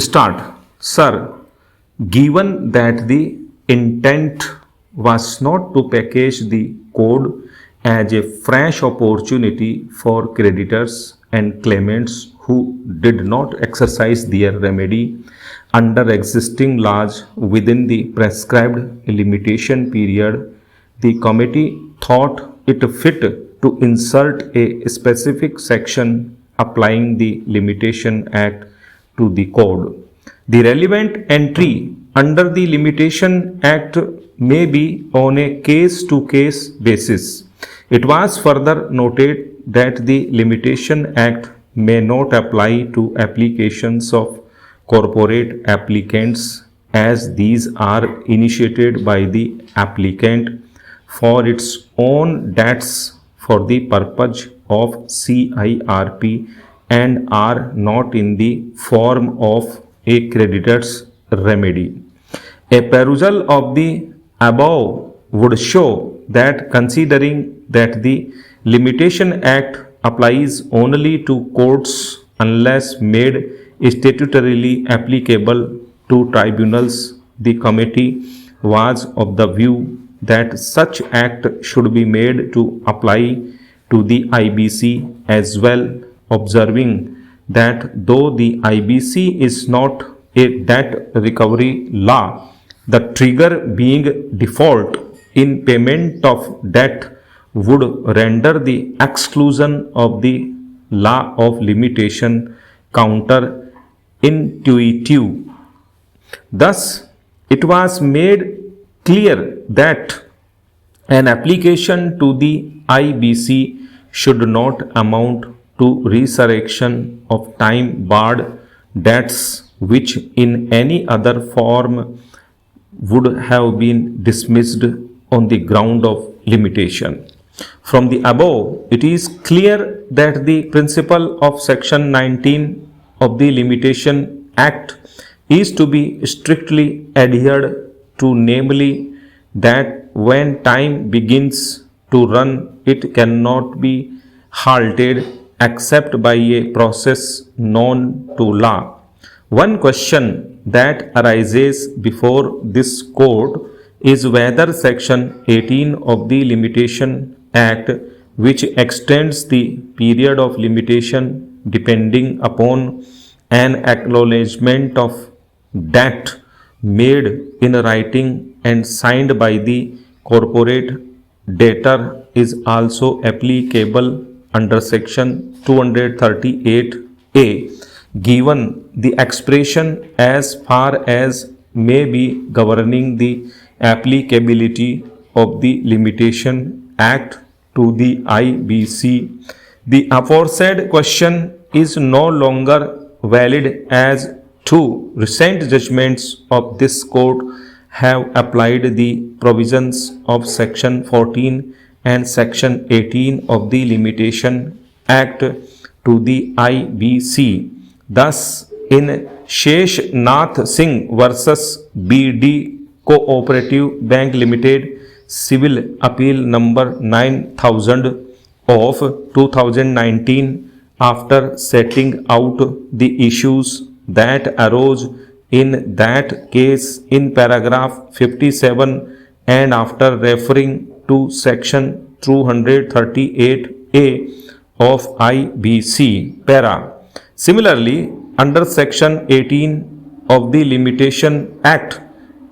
start. Sir, given that the intent was not to package the code as a fresh opportunity for creditors and claimants who did not exercise their remedy under existing laws within the prescribed limitation period, the committee thought it fit to insert a specific section applying the Limitation Act to the code. The relevant entry under the Limitation Act may be on a case-to-case basis. It was further noted that the Limitation Act may not apply to applications of corporate applicants as these are initiated by the applicant for its own debts for the purpose of CIRP and are not in the form of a creditor's remedy. A perusal of the above would show that considering that the Limitation Act applies only to courts unless made statutorily applicable to tribunals, the committee was of the view that such act should be made to apply to the IBC as well, observing that though the IBC is not a debt recovery law, the trigger being default in payment of debt would render the exclusion of the law of limitation counterintuitive. Thus, it was made clear that an application to the IBC should not amount to resurrection of time barred debts which in any other form would have been dismissed on the ground of limitation. From the above, it is clear that the principle of Section 19 of the Limitation Act is to be strictly adhered to, namely that when time begins to run, it cannot be halted except by a process known to law. One question that arises before this court is whether Section 18 of the Limitation Act, which extends the period of limitation depending upon an acknowledgement of debt made in writing and signed by the corporate debtor, is also applicable under Section 238A, given the expression as far as may be governing the applicability of the Limitation Act to the IBC. The aforesaid question is no longer valid as two recent judgments of this court have applied the provisions of Section 14 and Section 18 of the Limitation Act to the IBC. Thus, in Shesh Nath Singh versus BD Cooperative Bank Limited, Civil Appeal number 9000 of 2019, after setting out the issues that arose in that case in paragraph 57 and after referring to Section 238A of IBC para. Similarly, under Section 18 of the Limitation Act,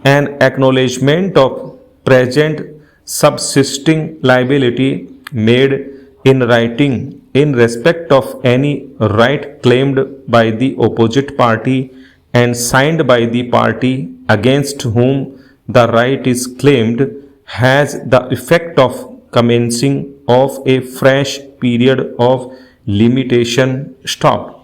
an acknowledgement of present subsisting liability made in writing in respect of any right claimed by the opposite party and signed by the party against whom the right is claimed has the effect of commencing of a fresh period of limitation. Stop.